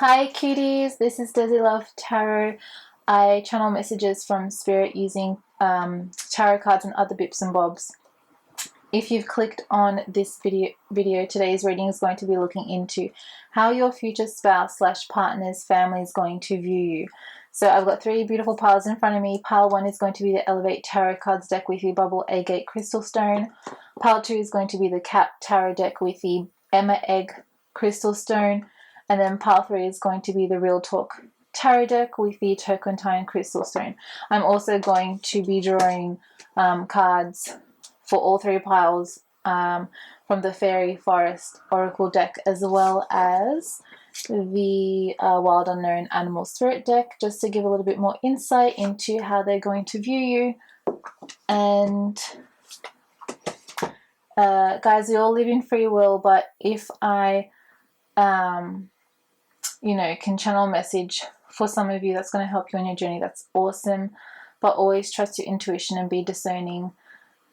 Hi cuties, this is Desi-Love Tarot. I channel messages from Spirit using tarot cards and other bits and bobs. If you've clicked on this video, today's reading is going to be looking into how your future spouse / partner's family is going to view you. So I've got three beautiful piles in front of me. Pile 1 is going to be the Elevate Tarot Cards deck with the Bubble Agate Crystal Stone. Pile 2 is going to be the Cap Tarot deck with the Emma Egg Crystal Stone. And then pile 3 is going to be the Real Talk Tarot deck with the Turquentine Crystal Stone. I'm also going to be drawing cards for all three piles from the Faery Forest Oracle deck, as well as the Wild Unknown Animal Spirit deck, just to give a little bit more insight into how they're going to view you. And guys, we all live in free will, but if I can channel a message for some of you that's going to help you on your journey, that's awesome. But always trust your intuition and be discerning.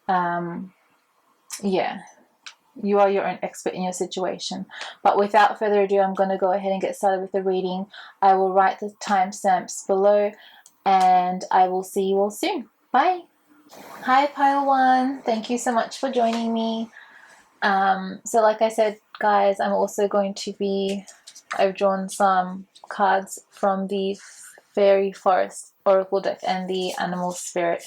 Yeah, you are your own expert in your situation. But without further ado, I'm going to go ahead and get started with the reading. I will write the timestamps below, and I will see you all soon. Bye. Hi pile 1, thank you so much for joining me. So like I said, guys, I'm also going to be, I've drawn some cards from the Fairy Forest Oracle deck and the Animal Spirit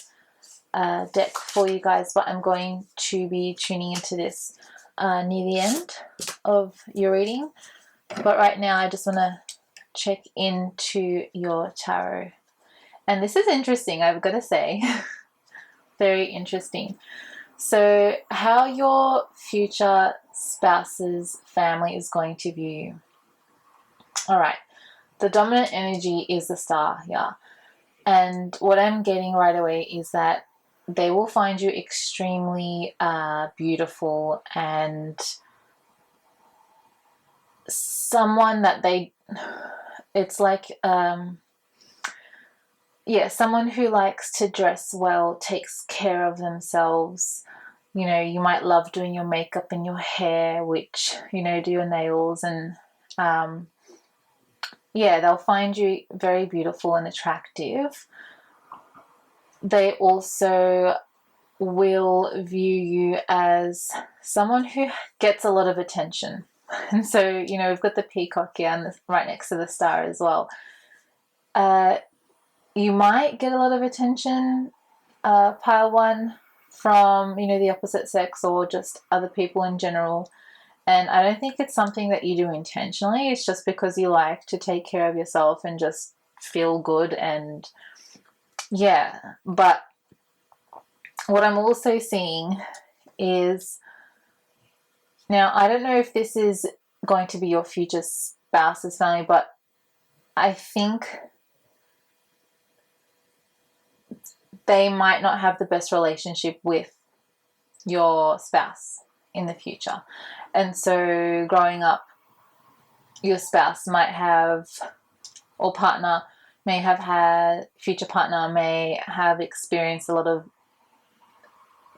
deck for you guys, but I'm going to be tuning into this near the end of your reading. But right now I just want to check into your tarot. And this is interesting, I've got to say. Very interesting. So how your future spouse's family is going to view you. Alright, the dominant energy is the Star here. And what I'm getting right away is that they will find you extremely beautiful and someone that it's like, someone who likes to dress well, takes care of themselves. You know, you might love doing your makeup and your hair, which, do your nails, and they'll find you very beautiful and attractive. They also will view you as someone who gets a lot of attention. And so, we've got the peacock here and right next to the star as well. You might get a lot of attention, pile 1, from, the opposite sex or just other people in general. And I don't think it's something that you do intentionally. It's just because you like to take care of yourself and just feel good. And but what I'm also seeing is, now I don't know if this is going to be your future spouse's family, but I think they might not have the best relationship with your spouse in the future. And so growing up, your spouse might have, or partner may have had, future partner may have experienced a lot of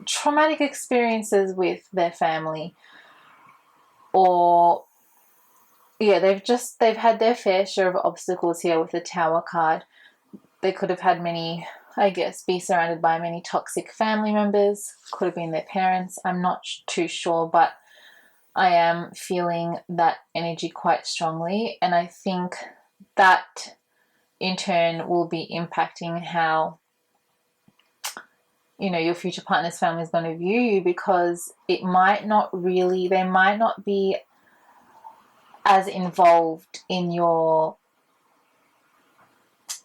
traumatic experiences with their family, or they've had their fair share of obstacles here with the Tower card. They could have had many, be surrounded by many toxic family members. Could have been their parents. I'm not too sure, but I am feeling that energy quite strongly. And I think that in turn will be impacting how, your future partner's family is going to view you, because they might not be as involved in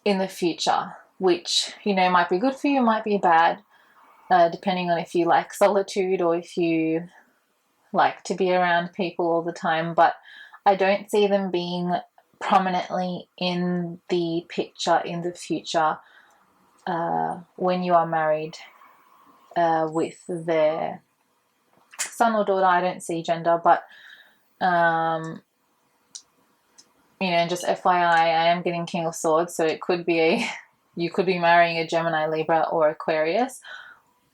the future, which, might be good for you, might be bad, depending on if you like solitude or if you like to be around people all the time. But I don't see them being prominently in the picture in the future when you are married with their son or daughter. I don't see gender, but just FYI, I am getting King of Swords, so it could be you could be marrying a Gemini, Libra, or Aquarius,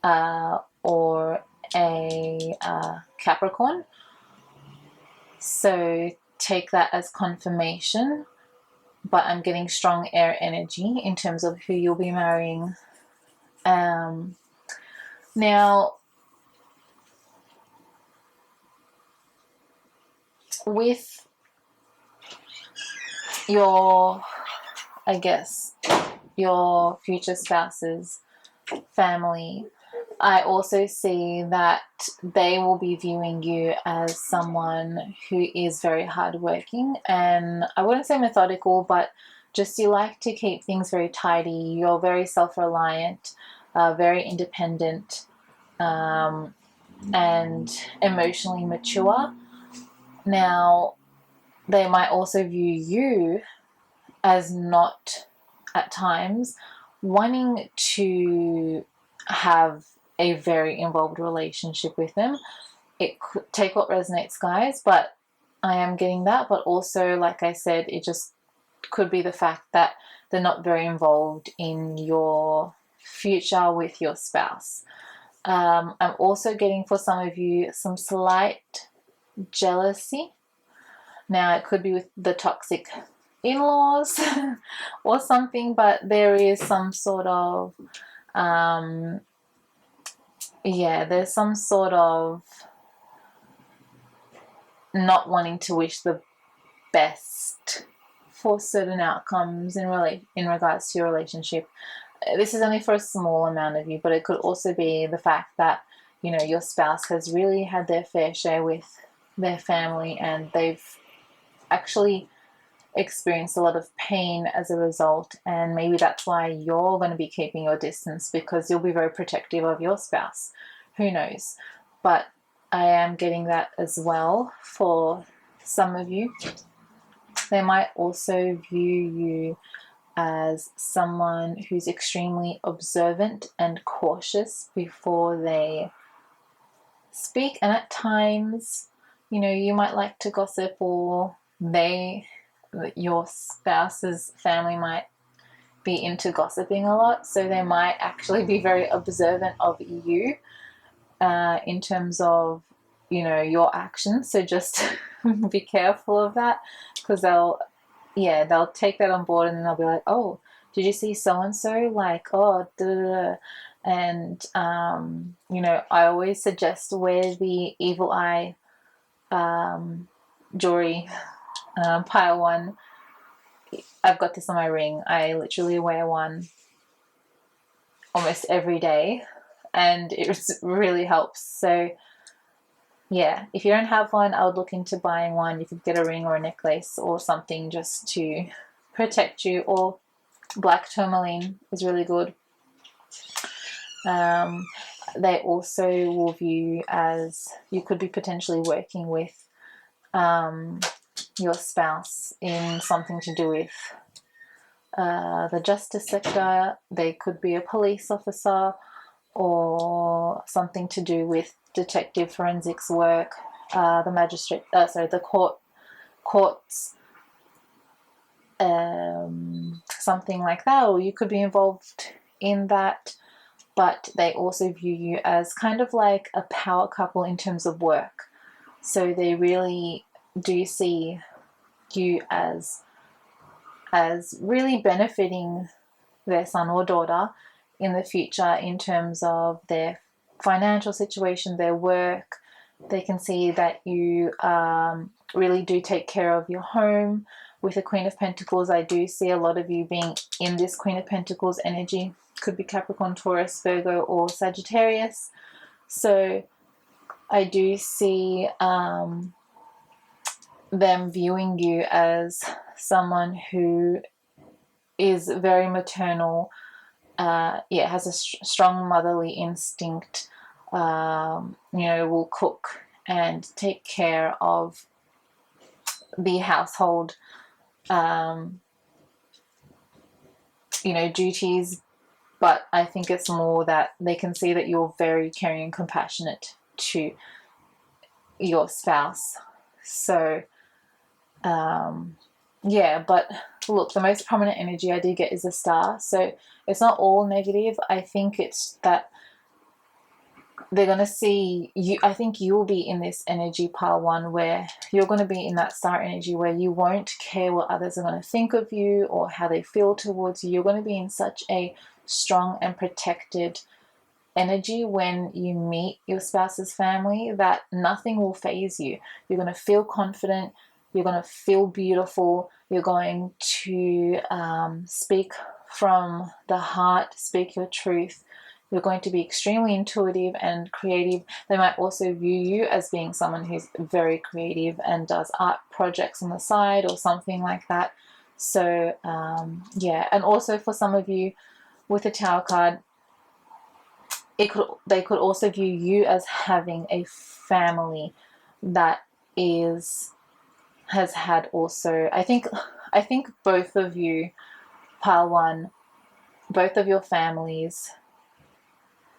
or a Capricorn. So take that as confirmation. but I'm getting strong air energy in terms of who you'll be marrying. Now, with your, I guess, your future spouse's family, I also see that they will be viewing you as someone who is very hardworking, and I wouldn't say methodical, but just you like to keep things very tidy. You're very self-reliant, very independent, and emotionally mature. Now, they might also view you as not, at times, wanting to have a very involved relationship with them. It could take what resonates, guys, but I am getting that. But also, like I said, it just could be the fact that they're not very involved in your future with your spouse. I'm also getting, for some of you, some slight jealousy. Now, it could be with the toxic in-laws or something, but there is some sort of there's some sort of not wanting to wish the best for certain outcomes in regards to your relationship. This is only for a small amount of you, but it could also be the fact that, you know, your spouse has really had their fair share with their family, and they've actually experienced a lot of pain as a result, and maybe that's why you're going to be keeping your distance, because you'll be very protective of your spouse. Who knows? But I am getting that as well for some of you. They might also view you as someone who's extremely observant and cautious before they speak, and at times, you know, you might like to gossip, or your spouse's family might be into gossiping a lot, so they might actually be very observant of you in terms of, you know, your actions. So just be careful of that, because they'll take that on board, and then they'll be like, oh, did you see so and so, like, oh, da, da, da. And you know, I always suggest wear the evil eye jewelry, pile one. I've got this on my ring. I literally wear one almost every day, and it really helps. So yeah, if you don't have one, I would look into buying one. You could get a ring or a necklace or something just to protect you, or black tourmaline is really good. They also will view as you could be potentially working with your spouse in something to do with the justice sector. They could be a police officer, or something to do with detective forensics work, the courts, something like that, or you could be involved in that. But they also view you as kind of like a power couple in terms of work. So they really do see you as really benefiting their son or daughter in the future in terms of their financial situation, their work. They can see that you really do take care of your home. With the Queen of Pentacles, I do see a lot of you being in this Queen of Pentacles energy. Could be Capricorn, Taurus, Virgo, or Sagittarius. So I do see them viewing you as someone who is very maternal, has a strong motherly instinct, will cook and take care of the household, duties. But I think it's more that they can see that you're very caring and compassionate to your spouse. So, but look, the most prominent energy I do get is a star. So it's not all negative. I think it's that they're going to see you. I think you will be in this energy, pile one, where you're going to be in that star energy where you won't care what others are going to think of you or how they feel towards you. You're going to be in such a strong and protected energy when you meet your spouse's family that nothing will faze you. You're going to feel confident. You're going to feel beautiful. You're going to speak from the heart, speak your truth. You're going to be extremely intuitive and creative. They might also view you as being someone who's very creative and does art projects on the side or something like that. So yeah, and also for some of you with the Tower card, they could also view you as having a family that has had also, I think both of you, pile one, both of your families,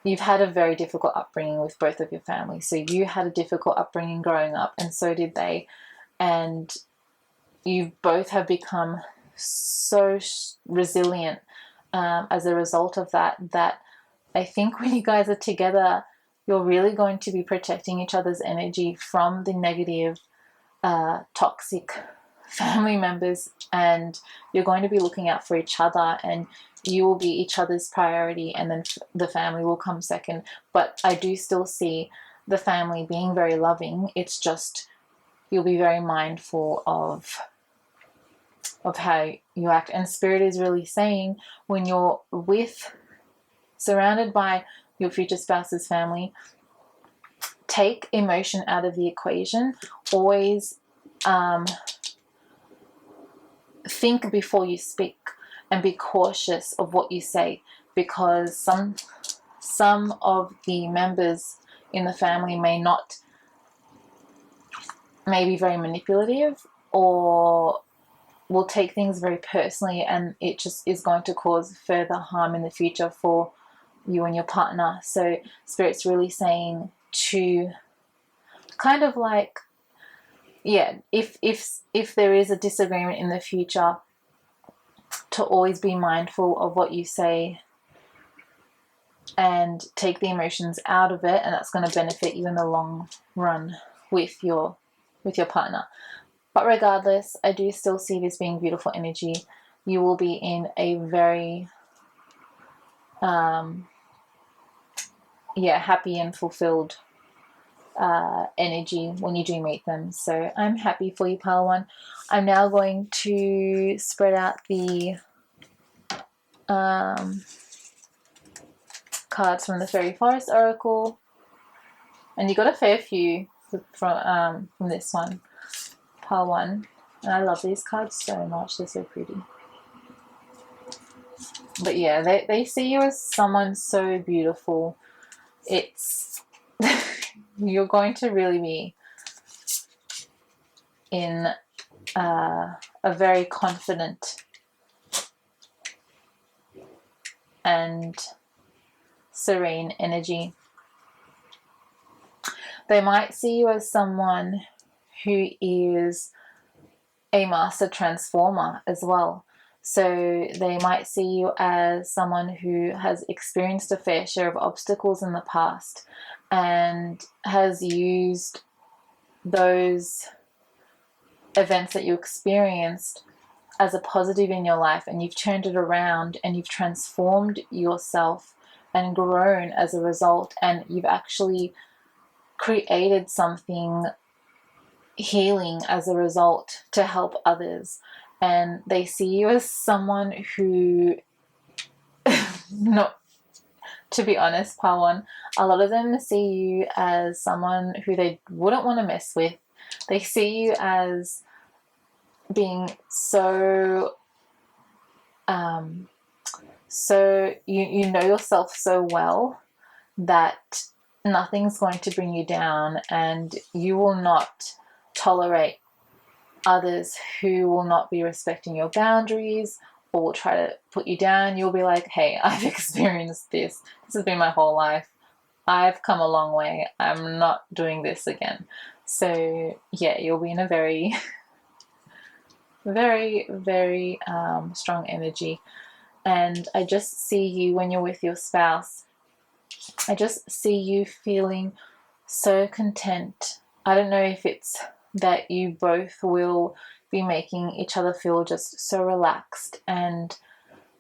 you've had a very difficult upbringing with both of your families. So you had a difficult upbringing growing up, and so did they. And you both have become so resilient as a result of that, that I think when you guys are together, you're really going to be protecting each other's energy from the negative, toxic family members, and you're going to be looking out for each other, and you will be each other's priority, and then the family will come second. But I do still see the family being very loving. It's just you'll be very mindful of how you act. And Spirit is really saying when you're surrounded by your future spouse's family, take emotion out of the equation. Always think before you speak and be cautious of what you say, because some of the members in the family may be very manipulative or will take things very personally, and it just is going to cause further harm in the future for you and your partner. So Spirit's really saying to kind of like, yeah, if there is a disagreement in the future, to always be mindful of what you say and take the emotions out of it, and that's going to benefit you in the long run with your partner. But regardless, I do still see this being beautiful energy. You will be in a very happy and fulfilled energy when you do meet them. So I'm happy for you, pile one. I'm now going to spread out the cards from the Fairy Forest Oracle, and you got a fair few from this one, pile one. And I love these cards so much. They're so pretty. But yeah, they see you as someone so beautiful. It's you're going to really be in a very confident and serene energy. They might see you as someone who is a master transformer as well. So they might see you as someone who has experienced a fair share of obstacles in the past and has used those events that you experienced as a positive in your life, and you've turned it around and you've transformed yourself and grown as a result, and you've actually created something healing as a result to help others. And they see you as someone who not to be honest, Pawan, a lot of them see you as someone who they wouldn't want to mess with. They see you as being so you know yourself so well that nothing's going to bring you down, and you will not tolerate others who will not be respecting your boundaries or will try to put you down. You'll be like, hey, I've experienced this. This has been my whole life. I've come a long way. I'm not doing this again. So yeah, you'll be in a very, very, very strong energy. And I just see you when you're with your spouse I just see you feeling so content. I don't know if it's that you both will be making each other feel just so relaxed and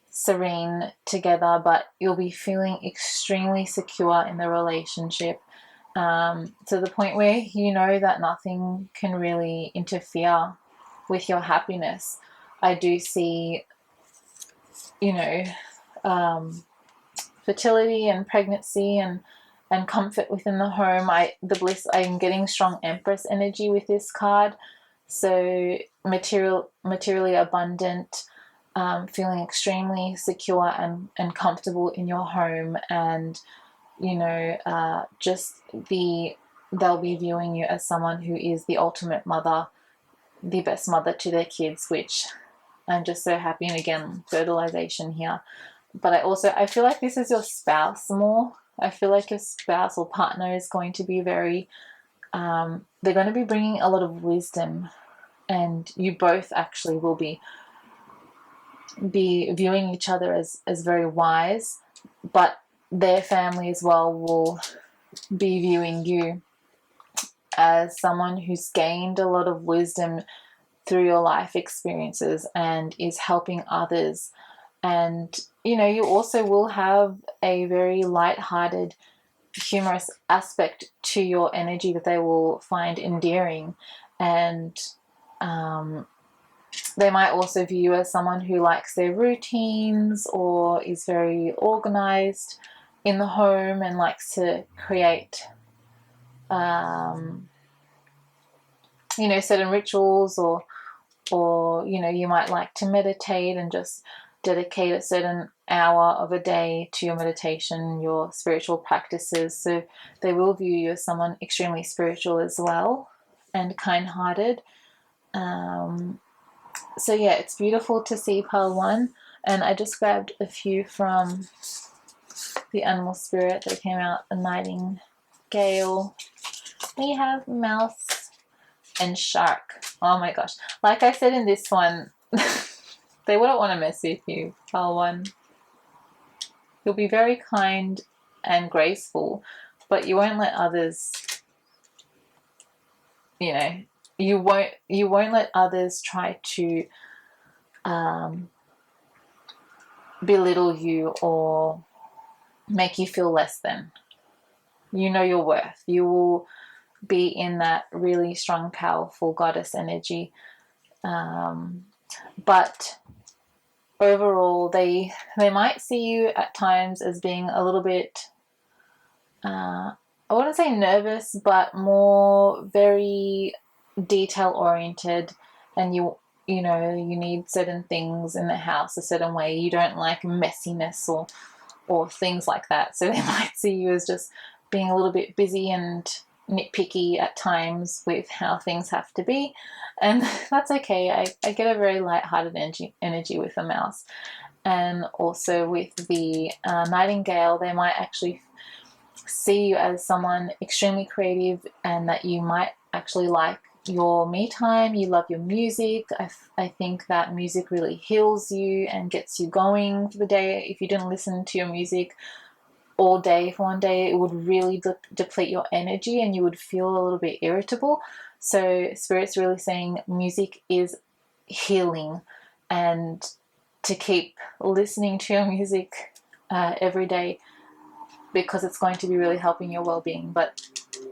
serene together, but you'll be feeling extremely secure in the relationship, to the point where you know that nothing can really interfere with your happiness. I do see, you know, fertility and pregnancy and comfort within the home. I'm getting strong Empress energy with this card. So materially abundant, feeling extremely secure and comfortable in your home, and they'll be viewing you as someone who is the ultimate mother, the best mother to their kids, which I'm just so happy. And again, fertilization here. But I feel like this is your spouse more. I feel like your spouse or partner is going to be very, they're going to be bringing a lot of wisdom, and you both actually will be viewing each other as very wise, but their family as well will be viewing you as someone who's gained a lot of wisdom through your life experiences and is helping others. And you also will have a very light-hearted, humorous aspect to your energy that they will find endearing. And they might also view you as someone who likes their routines or is very organized in the home and likes to create certain rituals, or you might like to meditate and just dedicate a certain hour of a day to your meditation, your spiritual practices. So they will view you as someone extremely spiritual as well, and kind-hearted. So yeah, it's beautiful to see pile one. And I just grabbed a few from the animal spirit that came out: a nightingale. We have mouse and shark. Oh my gosh. Like I said in this one, they wouldn't want to mess with you, pile one. You'll be very kind and graceful, but you won't let others, you won't let others try to belittle you or make you feel less than. You know your worth. You will be in that really strong, powerful goddess energy. But overall, they might see you at times as being a little bit, I wouldn't say nervous, but more very detail oriented, and you need certain things in the house a certain way. You don't like messiness or things like that. So they might see you as just being a little bit busy and nitpicky at times with how things have to be, and that's okay. I get a very light-hearted energy with the mouse. And also with the nightingale, they might actually see you as someone extremely creative, and that you might actually like your me time. You love your music. I think that music really heals you and gets you going for the day. If you didn't listen to your music all day for one day, it would really deplete your energy and you would feel a little bit irritable. So Spirit's really saying music is healing, and to keep listening to your music every day, because it's going to be really helping your well-being. But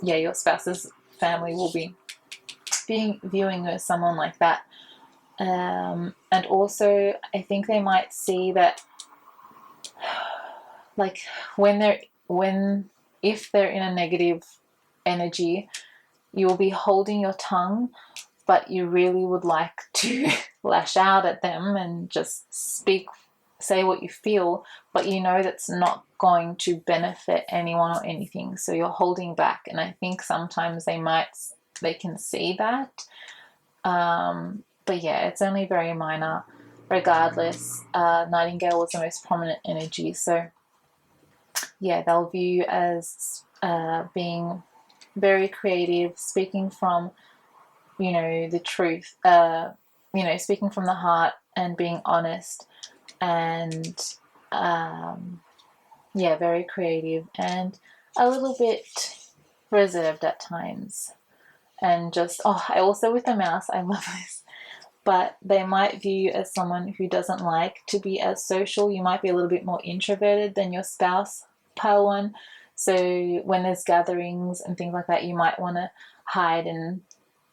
yeah, your spouse's family will be viewing you as someone like that. And also, I think they might see that, like, if they're in a negative energy, you'll be holding your tongue, but you really would like to lash out at them and just say what you feel, but you know that's not going to benefit anyone or anything, so you're holding back. And I think sometimes they can see that, but yeah, it's only very minor. Regardless, nightingale was the most prominent energy, so yeah, they'll view you as being very creative, speaking from the truth, speaking from the heart and being honest, and yeah, very creative and a little bit reserved at times. And just, oh, I also with the mouse, I love this. But they might view you as someone who doesn't like to be as social. You might be a little bit more introverted than your spouse, pile one. So when there's gatherings and things like that, you might want to hide in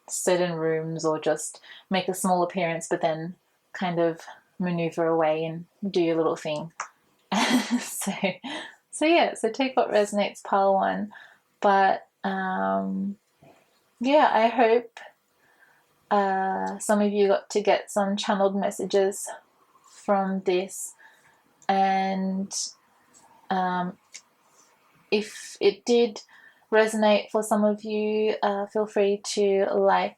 certain rooms or just make a small appearance, but then kind of maneuver away and do your little thing. so, yeah, so take what resonates, pile one. But yeah, I hope some of you got to get some channeled messages from this, and if it did resonate for some of you, feel free to like,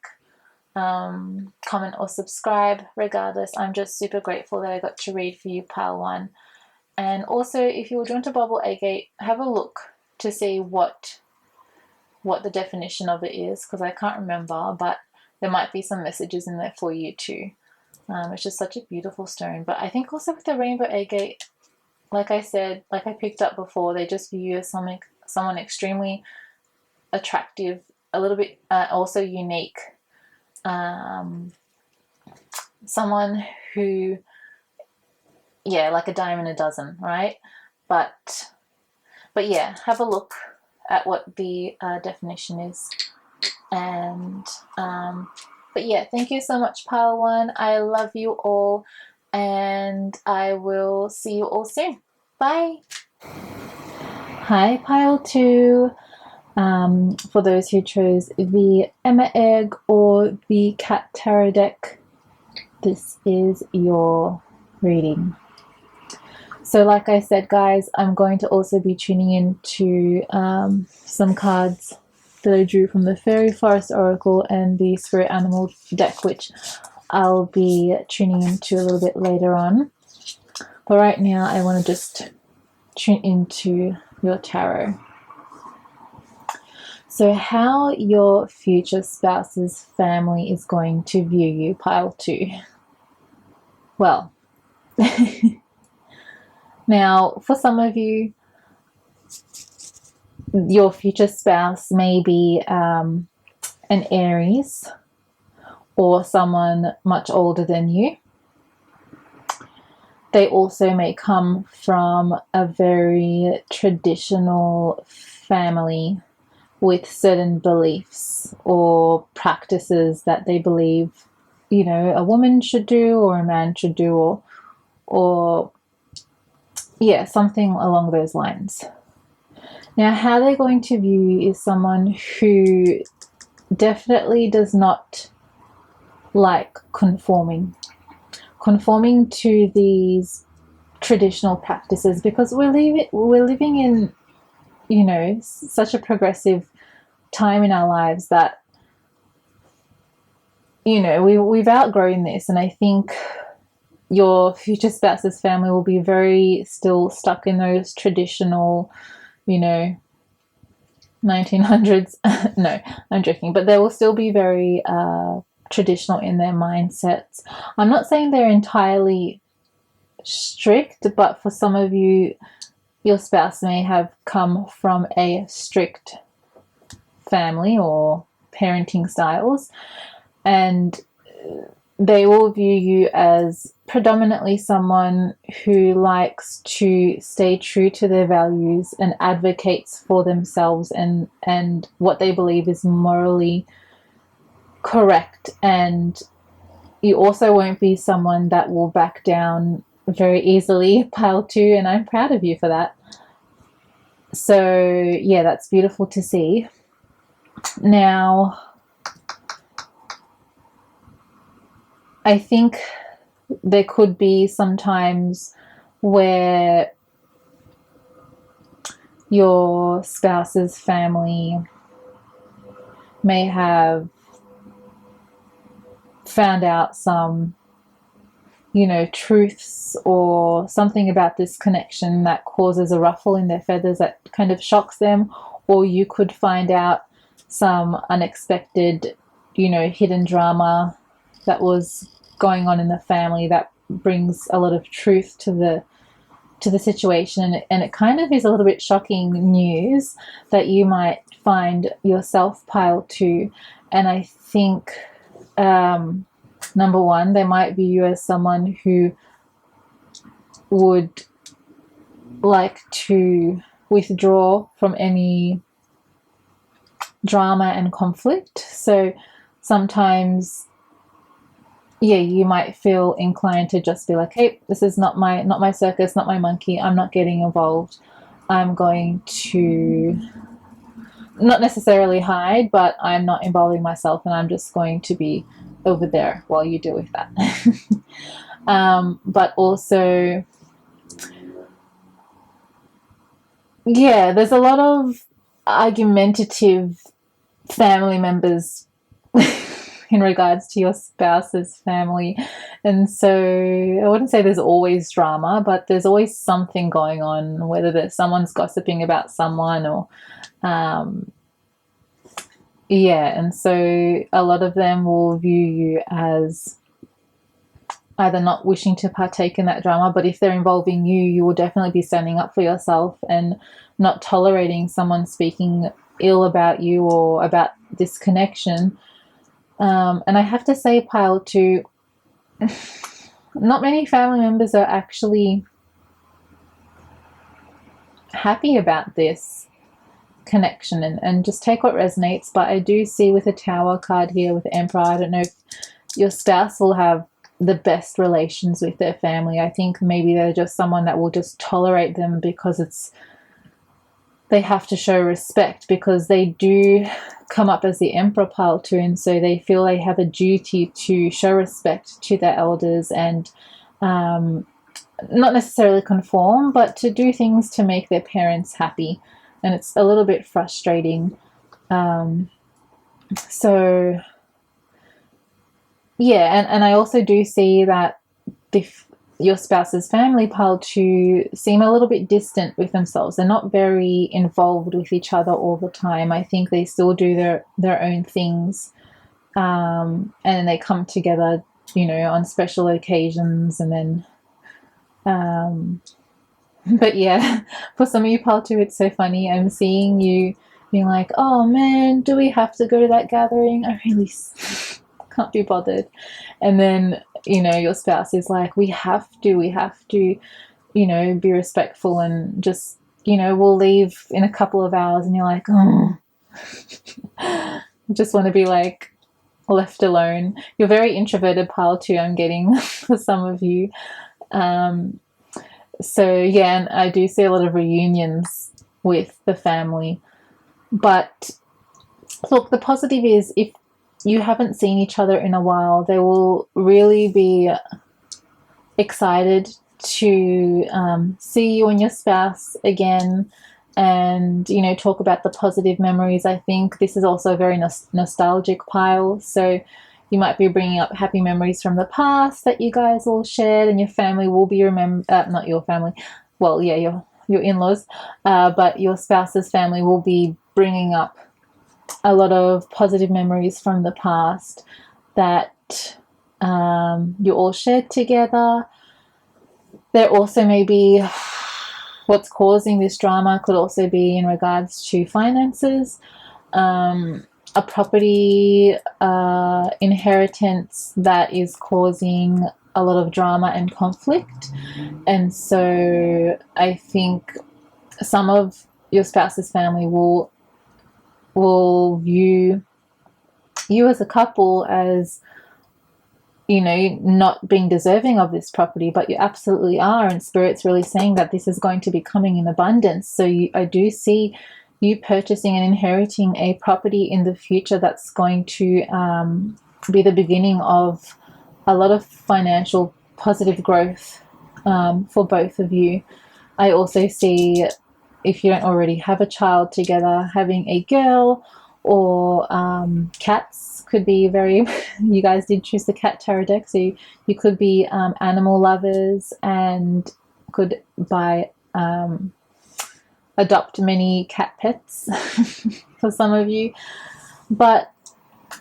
comment or subscribe. Regardless, I'm just super grateful that I got to read for you, pile one. And also, if you were drawn to bubble agate, have a look to see what the definition of it is, because I can't remember, but there might be some messages in there for you too. It's just such a beautiful stone. But I think also with the rainbow agate, like I said, like I picked up before, they just view you as someone extremely attractive, a little bit also unique, someone who, yeah, like a dime in a dozen, right? But yeah, have a look at what the definition is. And but yeah, thank you so much, pile one. I love you all, and I will see you all soon. Bye. Hi, pile two. For those who chose the Emma Egg or the Cat Tarot deck, this is your reading. So like I said, guys, I'm going to also be tuning into some cards that I drew from the Fairy Forest Oracle and the Spirit Animal deck, which I'll be tuning into a little bit later on. But right now I want to just tune into your tarot. So how your future spouse's family is going to view you, pile two. Well, now for some of you, your future spouse may be an Aries or someone much older than you. They also may come from a very traditional family with certain beliefs or practices that they believe, you know, a woman should do or a man should do, or yeah, something along those lines. Now, how they're going to view you is someone who definitely does not like conforming to these traditional practices, because we're living in, you know, such a progressive time in our lives that, you know, we've outgrown this. And I think your future spouse's family will be very still stuck in those traditional, you know, 1900s. No, I'm joking, but they will still be very traditional in their mindsets. I'm not saying they're entirely strict, but for some of you, your spouse may have come from a strict family or parenting styles, and they will view you as predominantly someone who likes to stay true to their values and advocates for themselves and what they believe is morally correct. And you also won't be someone that will back down very easily, pile two, and I'm proud of you for that. So yeah, that's beautiful to see. Now, I think there could be some times where your spouse's family may have found out some, you know, truths or something about this connection that causes a ruffle in their feathers, that kind of shocks them, or you could find out some unexpected, you know, hidden drama that was going on in the family that brings a lot of truth to to the situation, and it kind of is a little bit shocking news that you might find yourself pile 2. And I think number one, they might view you as someone who would like to withdraw from any drama and conflict. So sometimes, yeah, you might feel inclined to just be like, hey, this is not my circus, not my monkey, I'm not getting involved. I'm going to not necessarily hide, but I'm not involving myself, and I'm just going to be over there while you deal with that. But also, yeah, there's a lot of argumentative family members in regards to your spouse's family. And so I wouldn't say there's always drama, but there's always something going on, whether there's someone's gossiping about someone or yeah, and so a lot of them will view you as either not wishing to partake in that drama, but if they're involving you, you will definitely be standing up for yourself and not tolerating someone speaking ill about you or about this connection. And I have to say, pile 2, not many family members are actually happy about this connection, and just take what resonates. But I do see with the Tower card here with the Emperor, I don't know if your spouse will have the best relations with their family. I think maybe they're just someone that will just tolerate them because they have to show respect, because they do come up as the Emperor, pile 2, and so they feel they have a duty to show respect to their elders and not necessarily conform, but to do things to make their parents happy. And it's a little bit frustrating. So yeah, and I also do see that if your spouse's family, pile 2, seem a little bit distant with themselves. They're not very involved with each other all the time. I think they still do their own things, and then they come together, on special occasions, and then but yeah, for some of you, pile 2, it's so funny. I'm seeing you being like, oh man, do we have to go to that gathering? I really can't be bothered. And then, your spouse is like, we have to, be respectful, and just, we'll leave in a couple of hours. And you're like, oh, I just want to be like left alone. You're very introverted, pile 2, I'm getting for some of you. So yeah, and I do see a lot of reunions with the family. But look, the positive is, if you haven't seen each other in a while, they will really be excited to see you and your spouse again, and talk about the positive memories. I think this is also a very nostalgic pile, so you might be bringing up happy memories from the past that you guys all shared, and your family will be not your family, well, yeah, your in-laws, but your spouse's family will be bringing up a lot of positive memories from the past that you all shared together. There also may be what's causing this drama could also be in regards to finances, a property inheritance that is causing a lot of drama and conflict. And so I think some of your spouse's family will view you as a couple as, not being deserving of this property, but you absolutely are, and Spirit's really saying that this is going to be coming in abundance. So I do see you purchasing and inheriting a property in the future that's going to be the beginning of a lot of financial positive growth for both of you. I also see, if you don't already have a child together, having a girl, or cats could be very, you guys did choose the cat tarot deck, so you could be animal lovers and could buy adopt many cat pets for some of you. But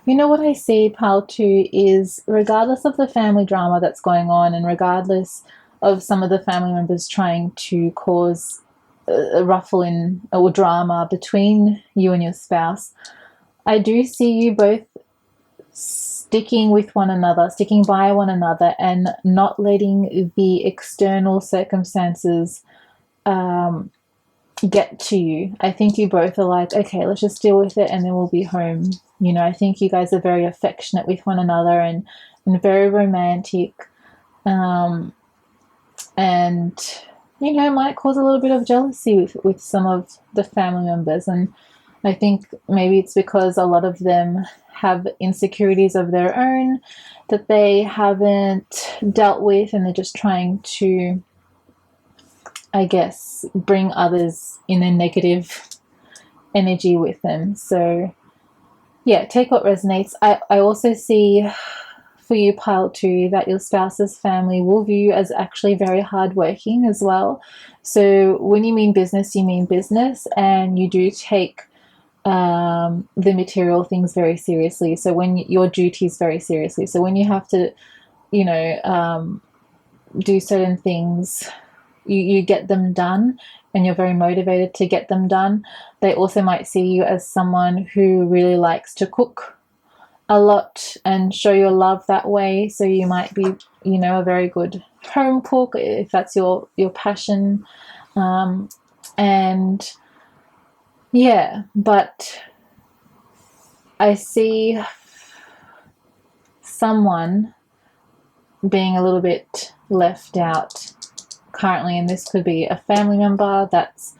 what I see, pile 2, is regardless of the family drama that's going on, and regardless of some of the family members trying to cause a ruffle in or drama between you and your spouse. I do see you both sticking with one another, sticking by one another, and not letting the external circumstances get to you. I think you both are like, okay, let's just deal with it and then we'll be home. You know, I think you guys are very affectionate with one another and very romantic. And, you know, might cause a little bit of jealousy with some of the family members. And I think maybe it's because a lot of them have insecurities of their own that they haven't dealt with, and they're just trying to, I guess, bring others in a negative energy with them. So, yeah, take what resonates. I also see for you, pile 2, that your spouse's family will view you as actually very hardworking as well. So when you mean business, and you do take the material things very seriously. So when your duties very seriously. So when you have to, you know, do certain things, you get them done, and you're very motivated to get them done. They also might see you as someone who really likes to cook a lot and show your love that way. So you might be, you know, a very good home cook if that's your passion. And yeah, but I see someone being a little bit left out currently, and this could be a family member that's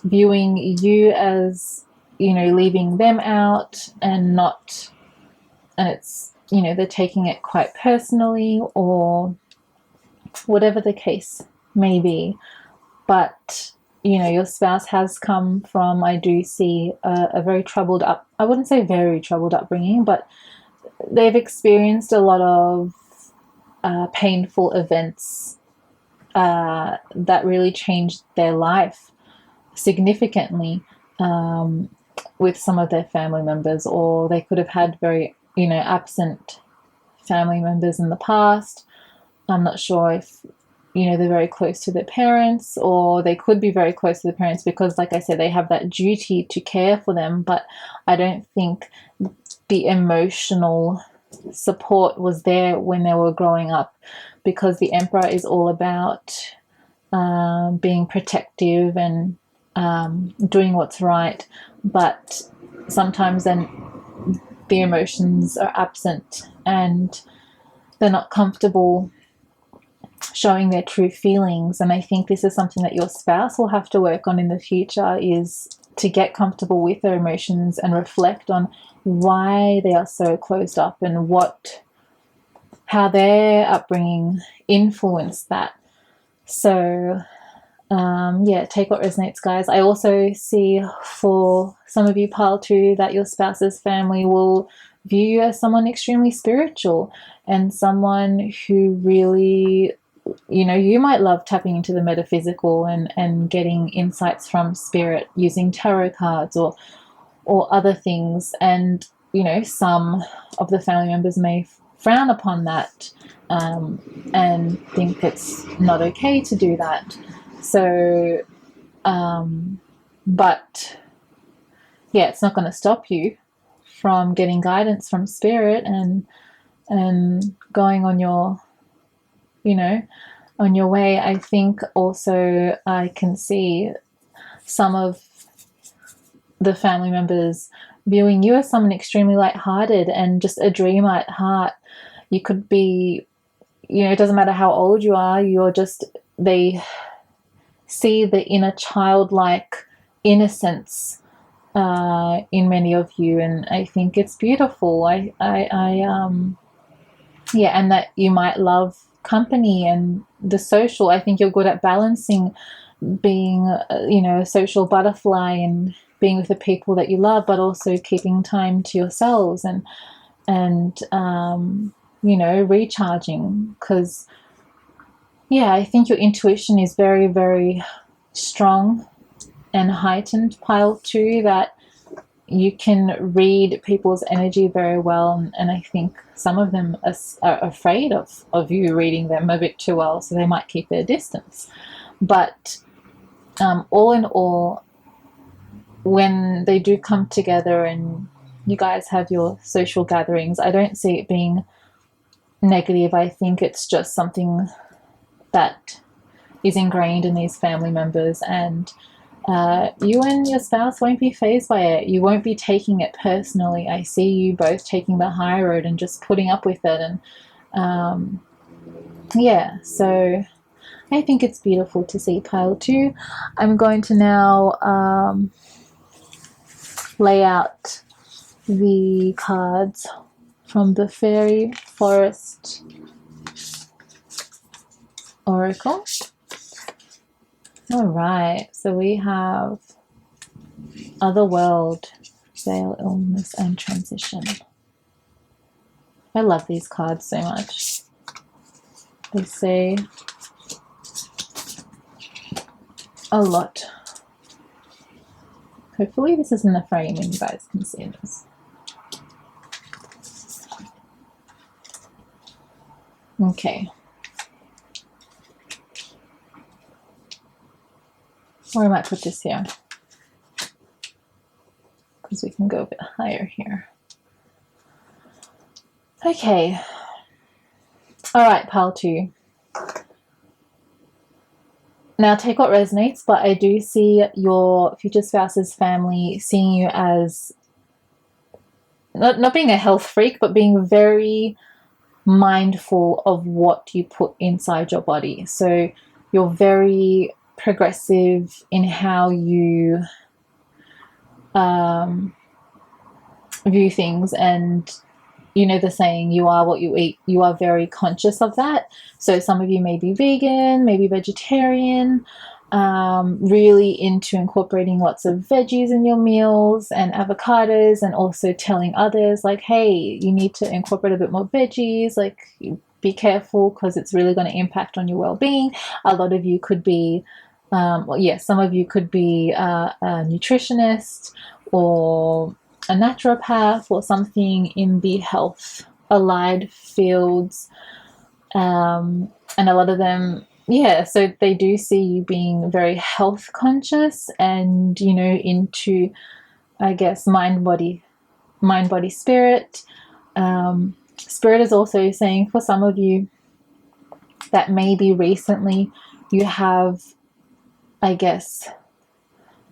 viewing you as, you know, leaving them out and it's, you know, they're taking it quite personally or whatever the case may be. But, you know, your spouse has come from, I do see, a very troubled I wouldn't say very troubled upbringing, but they've experienced a lot of painful events that really changed their life significantly with some of their family members, or they could have had very, you know, absent family members in the past. I'm not sure if, you know, they're very close to their parents, or they could be very close to the parents because, like I said, they have that duty to care for them. But I don't think the emotional support was there when they were growing up, because the Emperor is all about being protective and doing what's right. But sometimes then the emotions are absent and they're not comfortable showing their true feelings. And I think this is something that your spouse will have to work on in the future, is to get comfortable with their emotions and reflect on why they are so closed up and how their upbringing influenced that. So yeah, take what resonates, guys. I also see for some of you, pile 2, that your spouse's family will view you as someone extremely spiritual and someone who really, you know, you might love tapping into the metaphysical and getting insights from spirit using tarot cards or other things. And, you know, some of the family members may frown upon that and think it's not okay to do that. So, but yeah, it's not going to stop you from getting guidance from spirit and going on your, you know, on your way. I think also I can see some of the family members viewing you as someone extremely lighthearted and just a dreamer at heart. You could be, you know, it doesn't matter how old you are, they see the inner childlike innocence in many of you, and I think it's beautiful. Yeah, and that you might love company and the social. I think you're good at balancing being, you know, a social butterfly and being with the people that you love, but also keeping time to yourselves and you know, recharging. Because yeah, I think your intuition is very, very strong and heightened, pile 2, that you can read people's energy very well, and I think some of them are afraid of you reading them a bit too well, so they might keep their distance. But all in all, when they do come together and you guys have your social gatherings, I don't see it being negative. I think it's just something that is ingrained in these family members, and you and your spouse won't be fazed by it. You won't be taking it personally. I see you both taking the high road and just putting up with it. And yeah, so I think it's beautiful to see pile 2. I'm going to now lay out the cards from the Fairy Forest Oracle. All right, so we have Otherworld, Veil, Illness, and Transition. I love these cards so much. They say a lot. Hopefully this is in the frame and you guys can see this. Okay. Or I might put this here, because we can go a bit higher here. Okay. All right, pile 2. Now take what resonates, but I do see your future spouse's family seeing you as not being a health freak, but being very mindful of what you put inside your body. So you're very progressive in how you view things, and you know the saying, you are what you eat. You are very conscious of that. So some of you may be vegan, maybe vegetarian, really into incorporating lots of veggies in your meals and avocados, and also telling others like, hey, you need to incorporate a bit more veggies, like be careful because it's really going to impact on your well-being. A lot of you could be some of you could be a nutritionist or a naturopath or something in the health allied fields, and a lot of them, so they do see you being very health conscious and, you know, into, I guess, mind body spirit. Spirit is also saying for some of you that maybe recently you have, I guess,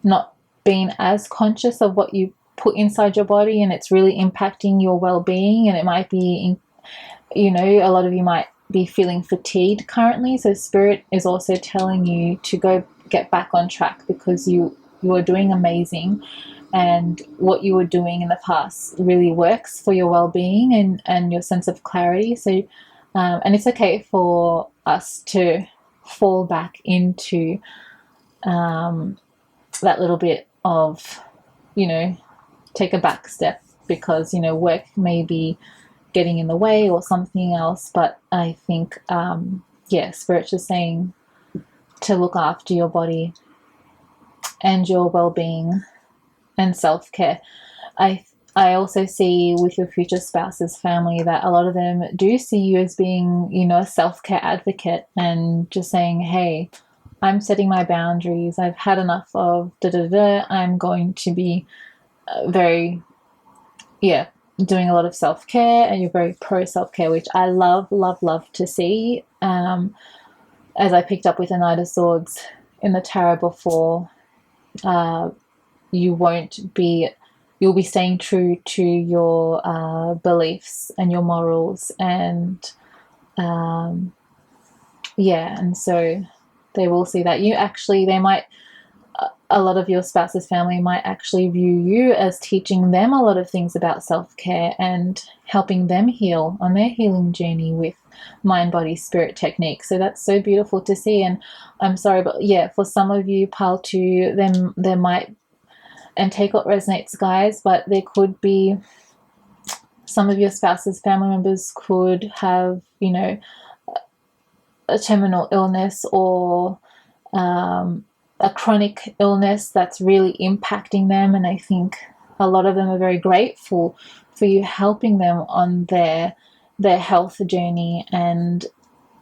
not been as conscious of what you put inside your body, and it's really impacting your well-being, and it might be, you know, a lot of you might be feeling fatigued currently. So Spirit is also telling you to go get back on track, because you are doing amazing, and what you were doing in the past really works for your well-being and your sense of clarity. So and it's okay for us to fall back into that little bit of, you know, take a back step because, you know, work may be getting in the way or something else. But I think, Spirit's just saying to look after your body and your well-being and self-care. I also see with your future spouse's family that a lot of them do see you as being, you know, a self-care advocate, and just saying, hey, I'm setting my boundaries. I've had enough of I'm going to be very, doing a lot of self-care, and you're very pro self-care, which I love, love, love to see. As I picked up with the Knight of Swords in the tarot before, you'll be staying true to your beliefs and your morals, and and so they will see that a lot of your spouse's family might actually view you as teaching them a lot of things about self-care and helping them heal on their healing journey with mind, body, spirit techniques. So that's so beautiful to see. And I'm sorry, but for some of you, pile 2, there might, and take what resonates, guys, but there could be some of your spouse's family members could have, you know, a terminal illness or a chronic illness that's really impacting them. And I think a lot of them are very grateful for you helping them on their health journey and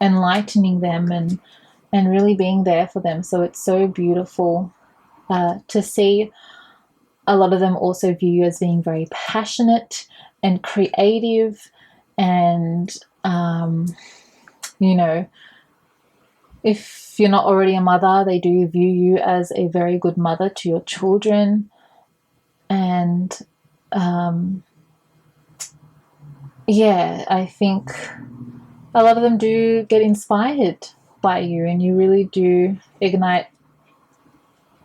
enlightening them and really being there for them. So it's so beautiful to see. A lot of them also view you as being very passionate and creative, and you know, if you're not already a mother, they do view you as a very good mother to your children. And yeah, I think a lot of them do get inspired by you, and you really do ignite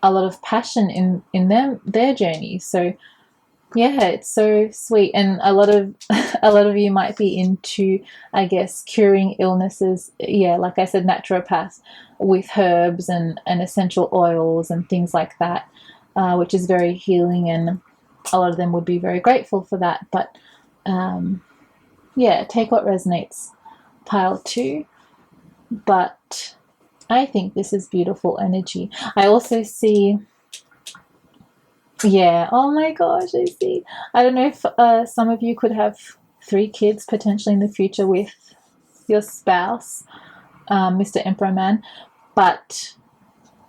a lot of passion in their journey. So yeah, it's so sweet. And a lot of you might be into, I guess, curing illnesses. Yeah, like I said, naturopath with herbs and essential oils and things like that, which is very healing, and a lot of them would be very grateful for that. But yeah, take what resonates, pile 2. But I think this is beautiful energy. I also see, yeah, oh my gosh, I see. I don't know if some of you could have 3 kids potentially in the future with your spouse, Mr. Emperor Man. But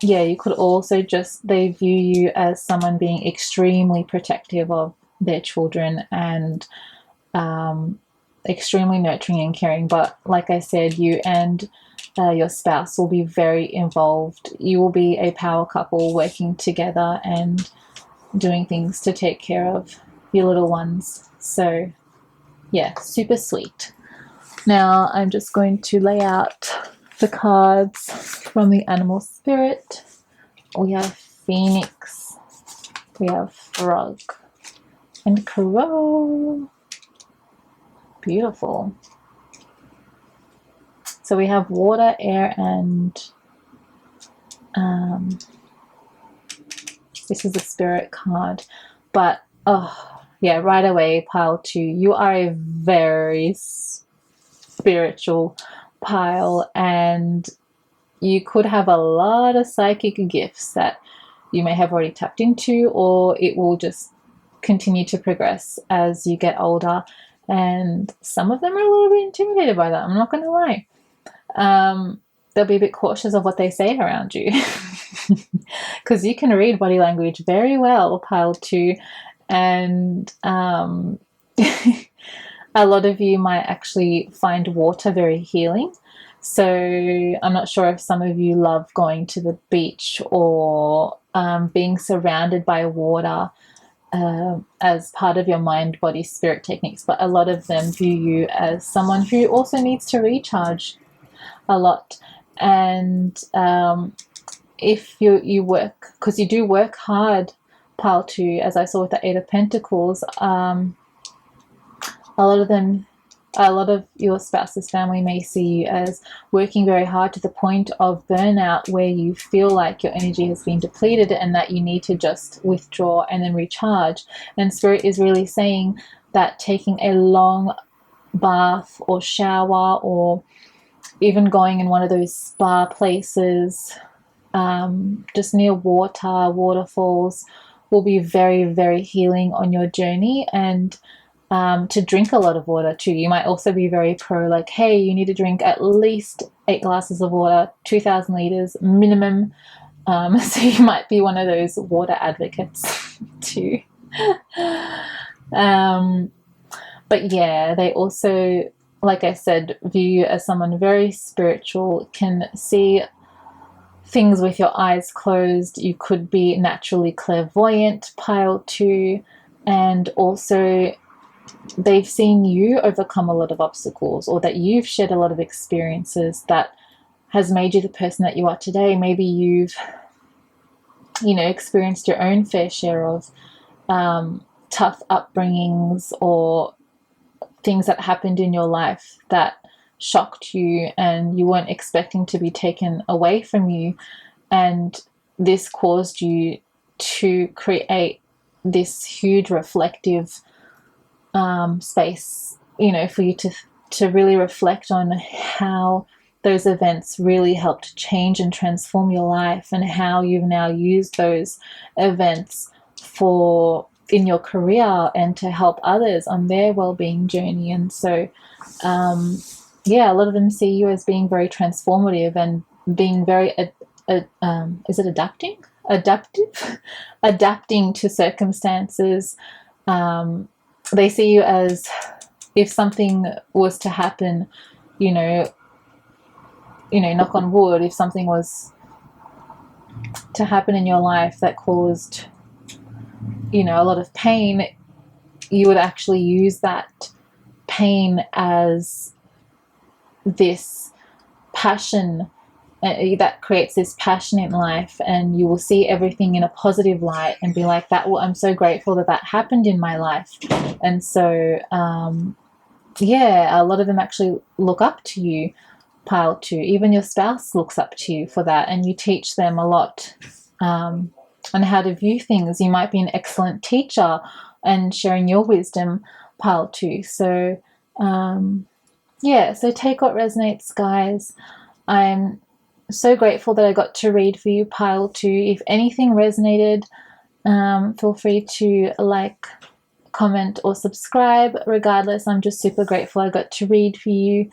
yeah, you could also just, they view you as someone being extremely protective of their children and extremely nurturing and caring. But like I said, you and your spouse will be very involved. You will be a power couple working together and doing things to take care of your little ones. So yeah, super sweet. Now I'm just going to lay out the cards from the animal spirit. We have Phoenix, we have Frog, and Crow. Beautiful. So we have water, air, and this is a spirit card. But oh yeah, right away, pile 2. You are a very spiritual pile, and you could have a lot of psychic gifts that you may have already tapped into, or it will just continue to progress as you get older. And some of them are a little bit intimidated by that, I'm not going to lie. They'll be a bit cautious of what they say around you because you can read body language very well, pile 2. And a lot of you might actually find water very healing. So I'm not sure if some of you love going to the beach or being surrounded by water as part of your mind, body, spirit techniques. But a lot of them view you as someone who also needs to recharge a lot. And if you work, because you do work hard, pile 2, as I saw with the 8 of Pentacles, a lot of your spouse's family may see you as working very hard to the point of burnout, where you feel like your energy has been depleted and that you need to just withdraw and then recharge. And Spirit is really saying that taking a long bath or shower, or even going in one of those spa places just near waterfalls, will be very, very healing on your journey. And to drink a lot of water too. You might also be very pro, like, hey, you need to drink at least 8 glasses of water, 2,000 liters minimum. So you might be one of those water advocates too. But yeah, they also, like I said, view you as someone very spiritual, can see things with your eyes closed. You could be naturally clairvoyant, pile 2, and also they've seen you overcome a lot of obstacles, or that you've shared a lot of experiences that has made you the person that you are today. Maybe you've, experienced your own fair share of tough upbringings, or things that happened in your life that shocked you and you weren't expecting to be taken away from you. And this caused you to create this huge reflective space, for you to really reflect on how those events really helped change and transform your life, and how you've now used those events for in your career and to help others on their well-being journey. And so yeah, a lot of them see you as being very transformative and being very is it adapting to circumstances. They see you as, if something was to happen, you know, knock on wood, if something was to happen in your life that caused, a lot of pain, you would actually use that pain as this passion that creates this passion in life, and you will see everything in a positive light and be like, that, well, I'm so grateful that that happened in my life. And so yeah, a lot of them actually look up to you, pile 2. Even your spouse looks up to you for that, and you teach them a lot on how to view things. You might be an excellent teacher and sharing your wisdom, pile 2. So yeah, so take what resonates, guys. I'm so grateful that I got to read for you, pile 2. If anything resonated, feel free to like, comment, or subscribe. Regardless, I'm just super grateful I got to read for you.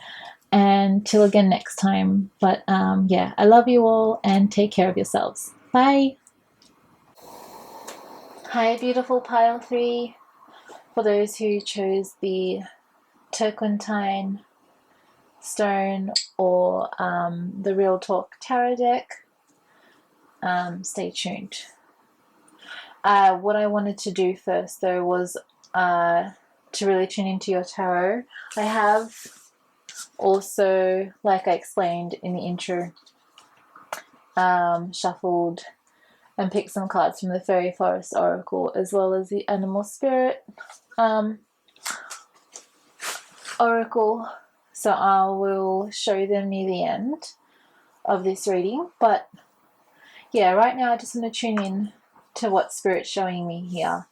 And till again next time. But yeah, I love you all and take care of yourselves. Bye. Hi, beautiful pile 3. For those who chose the Turquentine stone or the Real Talk Tarot deck, stay tuned. What I wanted to do first, though, was to really tune into your tarot. I have also, like I explained in the intro, shuffled and picked some cards from the Fairy Forest Oracle, as well as the Animal Spirit Oracle. So I will show them near the end of this reading. But yeah, right now I just want to tune in to what Spirit's showing me here.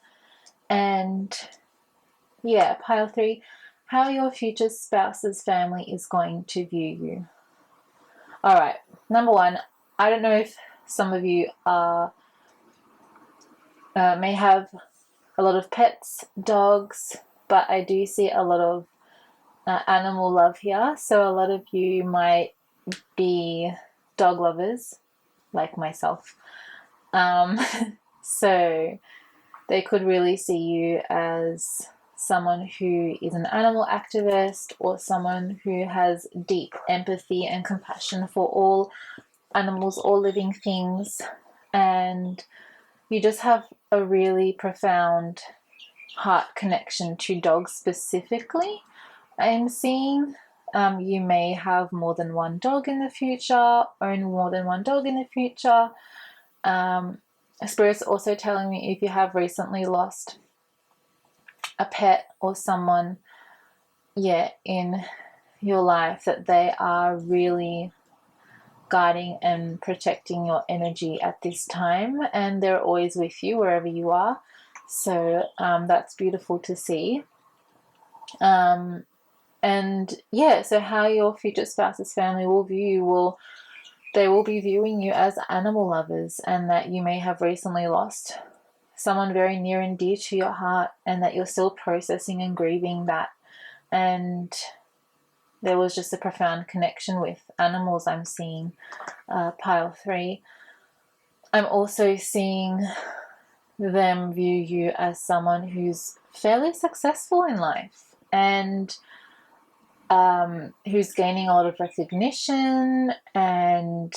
And yeah, pile 3, how your future spouse's family is going to view you. All right, number 1, I don't know if some of you are may have a lot of pets, dogs, but I do see a lot of animal love here. So a lot of you might be dog lovers, like myself. So they could really see you as someone who is an animal activist, or someone who has deep empathy and compassion for all animals, all living things, and you just have a really profound heart connection to dogs specifically. I'm seeing you may have more than one dog in the future, own more than one dog in the future. Spirit's also telling me if you have recently lost a pet or someone, in your life, that they are really guiding and protecting your energy at this time, and they're always with you wherever you are. So that's beautiful to see. And yeah, so how your future spouse's family will view you, they will be viewing you as animal lovers, and that you may have recently lost someone very near and dear to your heart, and that you're still processing and grieving that. And there was just a profound connection with animals I'm seeing, pile 3. I'm also seeing them view you as someone who's fairly successful in life, and who's gaining a lot of recognition. And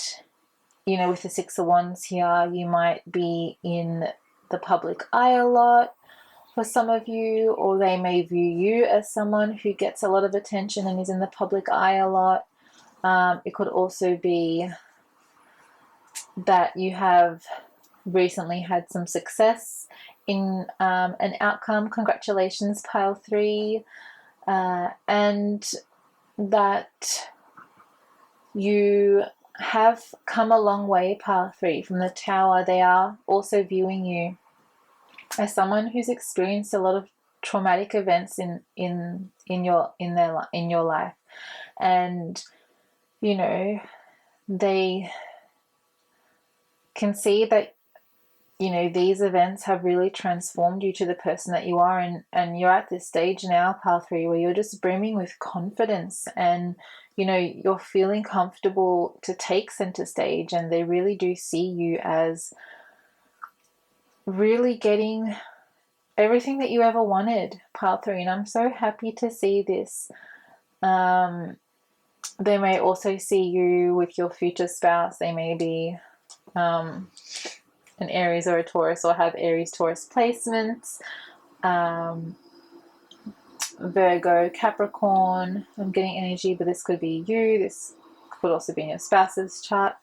with the 6 of Wands here, you might be in the public eye a lot for some of you, or they may view you as someone who gets a lot of attention and is in the public eye a lot. It could also be that you have recently had some success in an outcome. Congratulations, pile 3. And that you have come a long way, pile 3. From the Tower, they are also viewing you as someone who's experienced a lot of traumatic events in your life, and they can see that you know, these events have really transformed you to the person that you are, and you're at this stage now, pile 3, where you're just brimming with confidence, and you know, you're feeling comfortable to take center stage, and they really do see you as really getting everything that you ever wanted, pile 3, and I'm so happy to see this. They may also see you with your future spouse. They may be an Aries or a Taurus, or have Aries Taurus placements. Virgo, Capricorn, I'm getting energy, but this could be you. This could also be in your spouse's chart.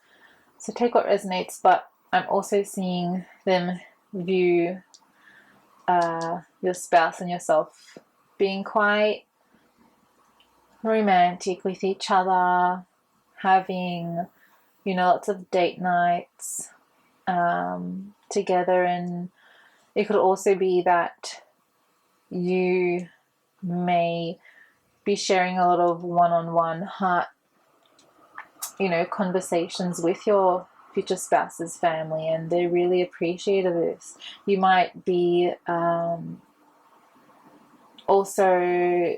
So take what resonates, but I'm also seeing them view your spouse and yourself being quite romantic with each other, having, you know, lots of date nights together. And it could also be that you may be sharing a lot of one-on-one heart, you know, conversations with your future spouse's family, and they're really appreciative of this. You might be also,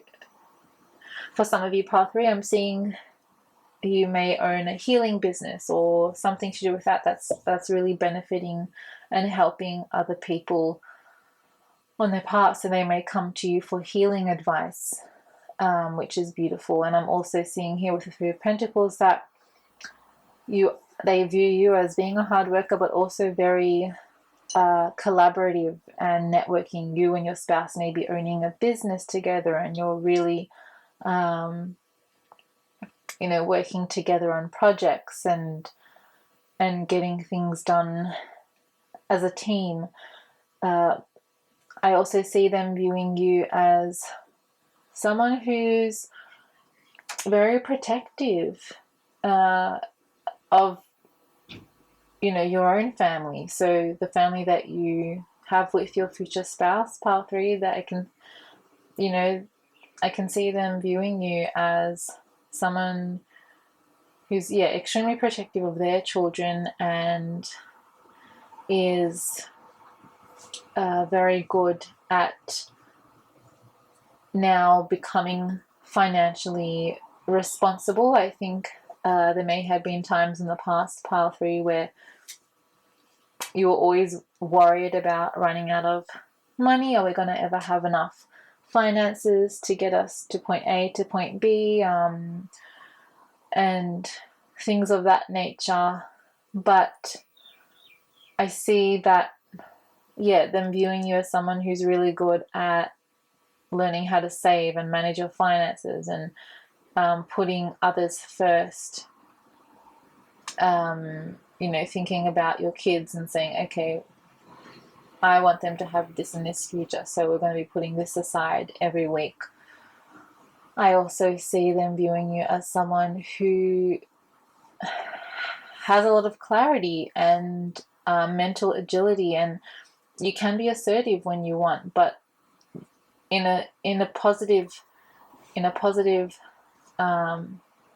for some of you, part 3, I'm seeing you may own a healing business or something to do with that. That's really benefiting and helping other people on their part. So they may come to you for healing advice, which is beautiful. And I'm also seeing here with the 3 of Pentacles that they view you as being a hard worker, but also very collaborative and networking. You and your spouse may be owning a business together, and you're really you know, working together on projects and getting things done as a team. I also see them viewing you as someone who's very protective of, you know, your own family. So the family that you have with your future spouse, pile 3, that I can, you know, I can see them viewing you as someone who's, yeah, extremely protective of their children, and is very good at now becoming financially responsible. I think there may have been times in the past, pile 3, where you were always worried about running out of money. Are we going to ever have enough finances to get us to point A to point B, and things of that nature. But I see that, yeah, them viewing you as someone who's really good at learning how to save and manage your finances, and putting others first. You know, thinking about your kids and saying, okay, I want them to have this in this future, so we're going to be putting this aside every week. I also see them viewing you as someone who has a lot of clarity and mental agility, and you can be assertive when you want, but in a positive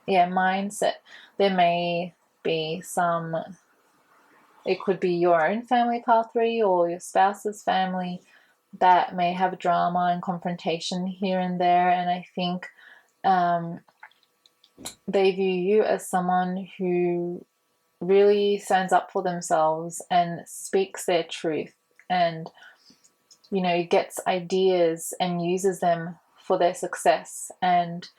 mindset. There may be some, it could be your own family, pile 3, or your spouse's family, that may have drama and confrontation here and there. And I think they view you as someone who really stands up for themselves and speaks their truth, and, you know, gets ideas and uses them for their success. And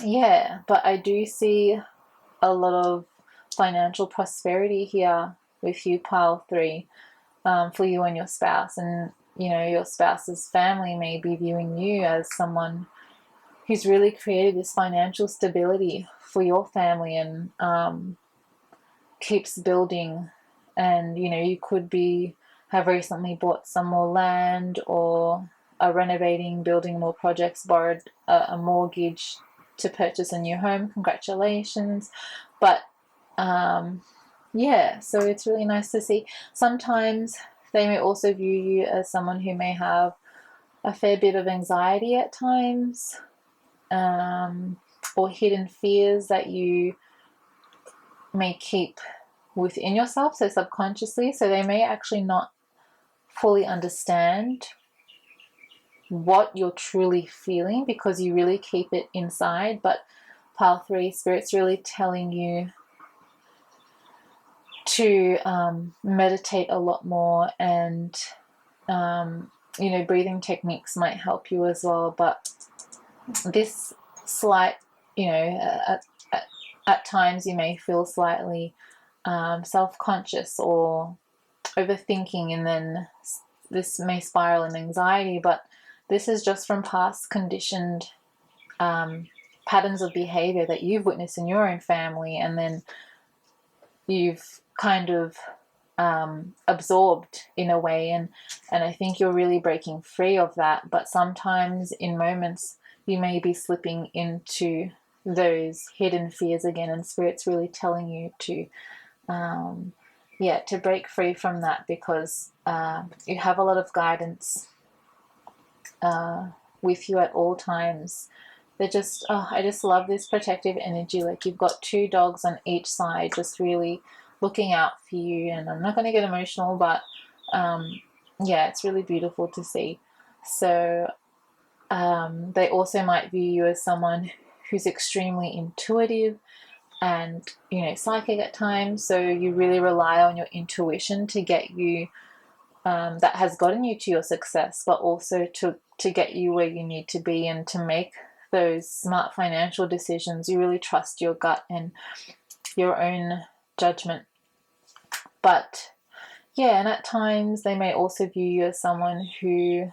yeah, but I do see a lot of financial prosperity here with you, pile 3, for you and your spouse. And, you know, your spouse's family may be viewing you as someone who's really created this financial stability for your family, and keeps building. And, you know, you could have recently bought some more land, or are renovating, building more projects, borrowed a mortgage to purchase a new home. Congratulations. But yeah, so it's really nice to see. Sometimes they may also view you as someone who may have a fair bit of anxiety at times, or hidden fears that you may keep within yourself, so subconsciously. So they may actually not fully understand what you're truly feeling because you really keep it inside. But pile 3, Spirit's really telling you to meditate a lot more, and you know, breathing techniques might help you as well. But this slight, you know, at times you may feel slightly self-conscious or overthinking, and then this may spiral in anxiety. But this is just from past conditioned patterns of behavior that you've witnessed in your own family, and then you've kind of absorbed in a way, and I think you're really breaking free of that. But sometimes in moments you may be slipping into those hidden fears again, and Spirit's really telling you to to break free from that, because you have a lot of guidance with you at all times. They're just, I just love this protective energy. Like, you've got 2 dogs on each side just really looking out for you. And I'm not going to get emotional, but yeah, it's really beautiful to see. So they also might view you as someone who's extremely intuitive and, you know, psychic at times. So you really rely on your intuition to get you, that has gotten you to your success, but also to get you where you need to be and to make those smart financial decisions. You really trust your gut and your own judgment. But yeah, and at times they may also view you as someone who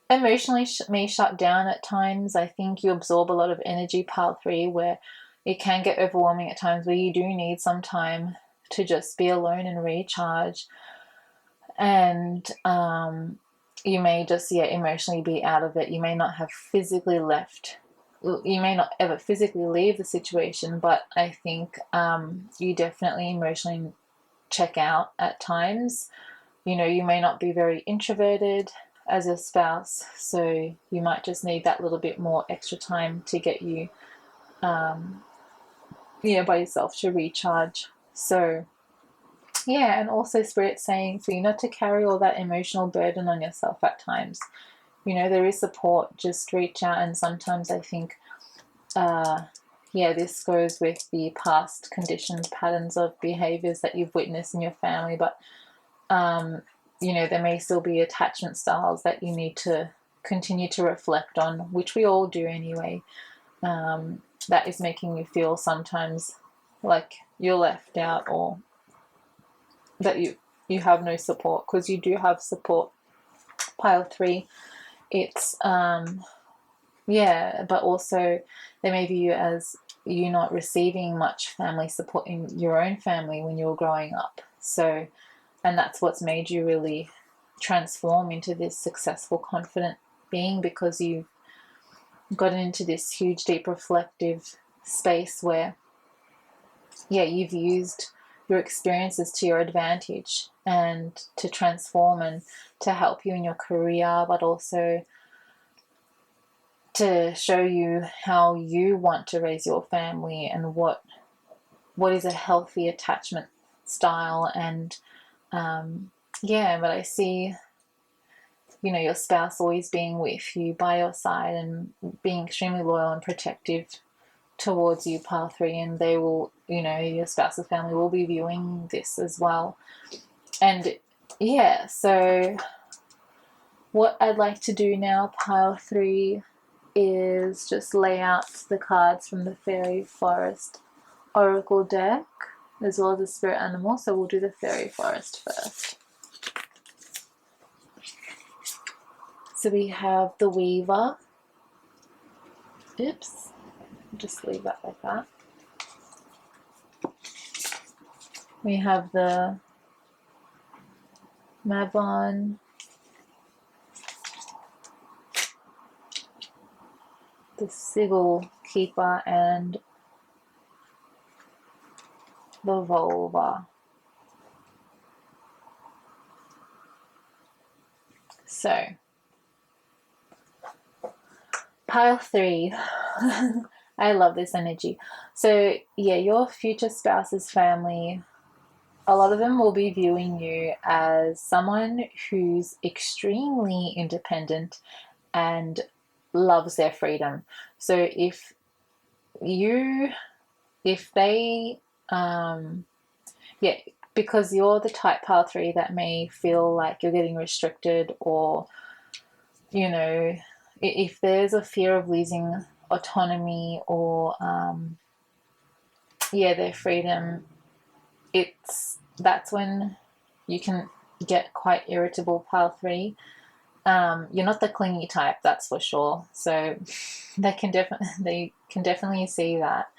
emotionally may shut down at times. I think you absorb a lot of energy, pile 3, where it can get overwhelming at times, where you do need some time to just be alone and recharge. And you may just emotionally be out of it. You may not have physically left, you may not ever physically leave the situation, but I think you definitely emotionally check out at times. You know, you may not be very introverted as a spouse, so you might just need that little bit more extra time to get you by yourself to recharge. So yeah, and also Spirit's saying for you not to carry all that emotional burden on yourself at times. You know, there is support, just reach out. And sometimes I think this goes with the past conditioned patterns of behaviors that you've witnessed in your family. But there may still be attachment styles that you need to continue to reflect on, which we all do anyway, that is making you feel sometimes like you're left out, or that you have no support, because you do have support, pile 3. It's but also they may view you as you not receiving much family support in your own family when you were growing up. So, and that's what's made you really transform into this successful, confident being, because you've gotten into this huge, deep, reflective space where you've used your experiences to your advantage and to transform and to help you in your career, but also to show you how you want to raise your family and what is a healthy attachment style. And but I see your spouse always being with you, by your side, and being extremely loyal and protective towards you, pile 3, and they will, your spouse's family will be viewing this as well. And so what I'd like to do now, pile 3, is just lay out the cards from the Fairy Forest Oracle deck, as well as the spirit animal. So we'll do the Fairy Forest first. So we have the Weaver. Oops. Just leave that like that. We have the Mavon, the Sigil Keeper, and the Vulva. So, pile 3. I love this energy. So yeah, your future spouse's family, a lot of them will be viewing you as someone who's extremely independent and loves their freedom. So if they yeah, because you're the type pile 3 that may feel like you're getting restricted, or you know, if there's a fear of losing autonomy or their freedom, that's when you can get quite irritable, pile 3. You're not the clingy type, that's for sure. So they can definitely see that,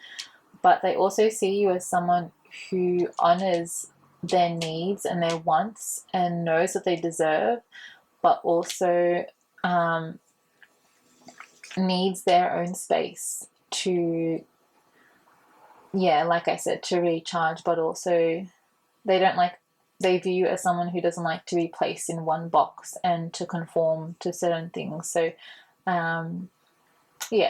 but they also see you as someone who honors their needs and their wants and knows what they deserve, but also needs their own space to, like I said, to recharge, but also they view you as someone who doesn't like to be placed in one box and to conform to certain things. So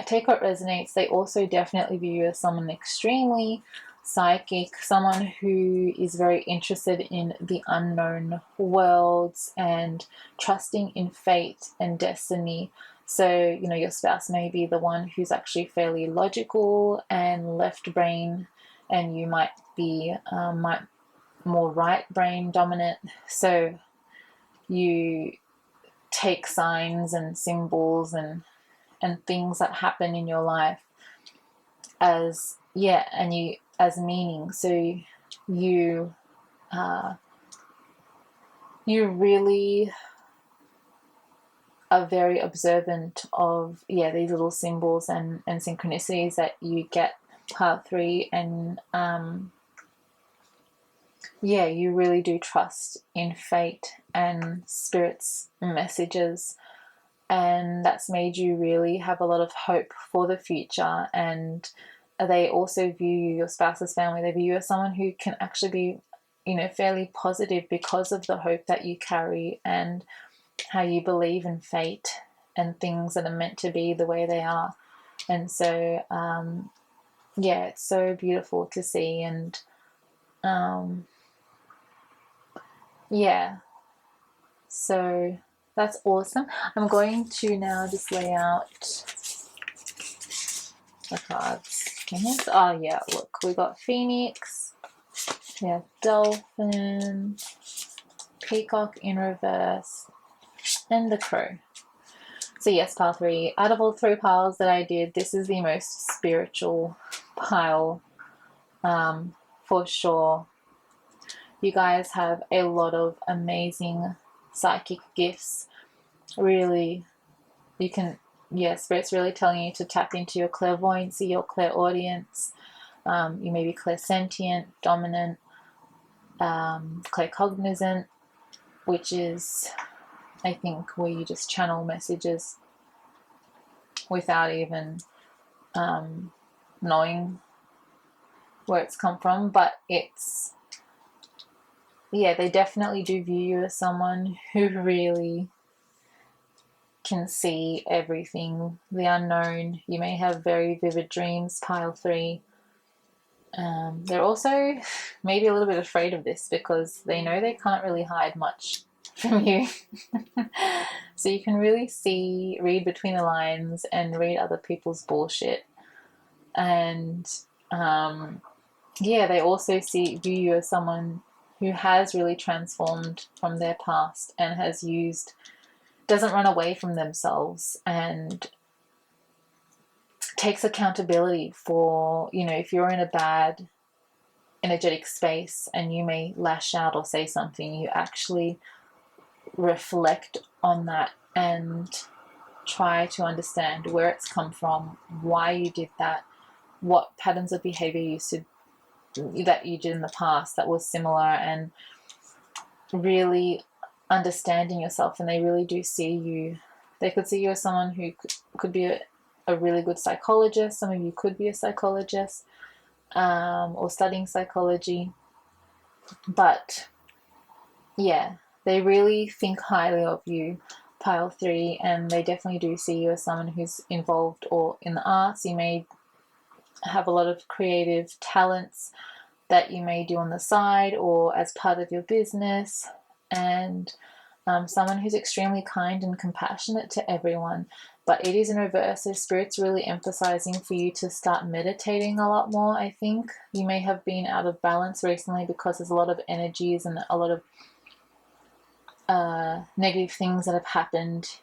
take what resonates. They also definitely view you as someone extremely psychic, someone who is very interested in the unknown worlds and trusting in fate and destiny. So, your spouse may be the one who's actually fairly logical and left brain, and you might be more right brain dominant. So you take signs and symbols and things that happen in your life as meaning. So you really are very observant of these little symbols and synchronicities that you get, part 3, and you really do trust in fate and spirit's messages, and that's made you really have a lot of hope for the future. And they also view you, your spouse's family, they view you as someone who can actually be, fairly positive because of the hope that you carry and how you believe in fate and things that are meant to be the way they are. And so, it's so beautiful to see. And so that's awesome. I'm going to now just lay out the cards. Oh yeah, look, we got Phoenix, we have Dolphin, Peacock in reverse, and the Crow. So yes, pile 3. Out of all 3 piles that I did, this is the most spiritual pile, for sure. You guys have a lot of amazing psychic gifts. Really, you can, Spirit's really telling you to tap into your clairvoyancy, your clairaudience. You may be clairsentient, dominant, claircognizant, which is, I think, where you just channel messages without even knowing where it's come from. But it's, they definitely do view you as someone who really can see everything, the unknown. You may have very vivid dreams, pile 3. They're also maybe a little bit afraid of this because they know they can't really hide much from you. So you can really read between the lines and read other people's bullshit. And they also view you as someone who has really transformed from their past and doesn't run away from themselves and takes accountability for, if you're in a bad energetic space and you may lash out or say something, you actually reflect on that and try to understand where it's come from, why you did that, what patterns of behavior that you did in the past that was similar, and really understanding yourself. And they really do see you. They could see you as someone who could be a really good psychologist. Some of you could be a psychologist or studying psychology. But they really think highly of you, pile 3, and they definitely do see you as someone who's involved or in the arts. You may have a lot of creative talents that you may do on the side or as part of your business, and someone who's extremely kind and compassionate to everyone. But it is in reverse, so Spirit's really emphasizing for you to start meditating a lot more. I think you may have been out of balance recently because there's a lot of energies and a lot of negative things that have happened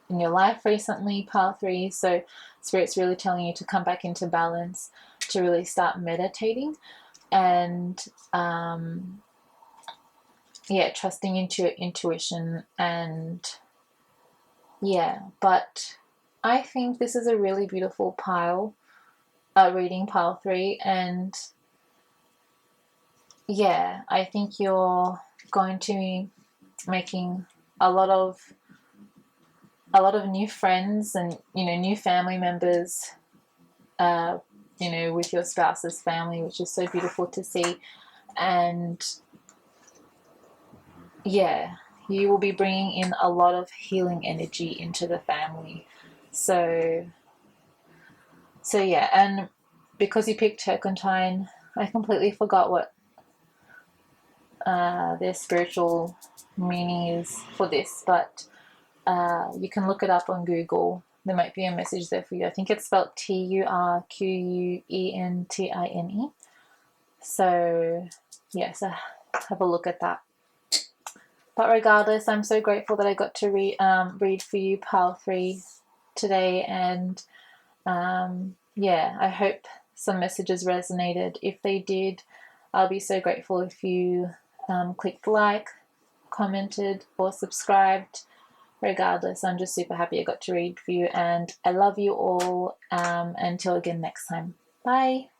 in your life recently, pile 3. So Spirit's really telling you to come back into balance, to really start meditating, and trusting into your intuition. And but I think this is a really beautiful reading, pile 3, and I think you're going to be making a lot of new friends and new family members with your spouse's family, which is so beautiful to see. And you will be bringing in a lot of healing energy into the family. So and because you picked Turquentine, I completely forgot what their spiritual meaning is for this, but you can look it up on Google. There might be a message there for you. I think it's spelled Turquentine. So have a look at that. But regardless, I'm so grateful that I got to read for you, pile 3, today. And I hope some messages resonated. If they did, I'll be so grateful if you clicked like, commented, or subscribed. Regardless, I'm just super happy I got to read for you, and I love you all. Until again next time. Bye.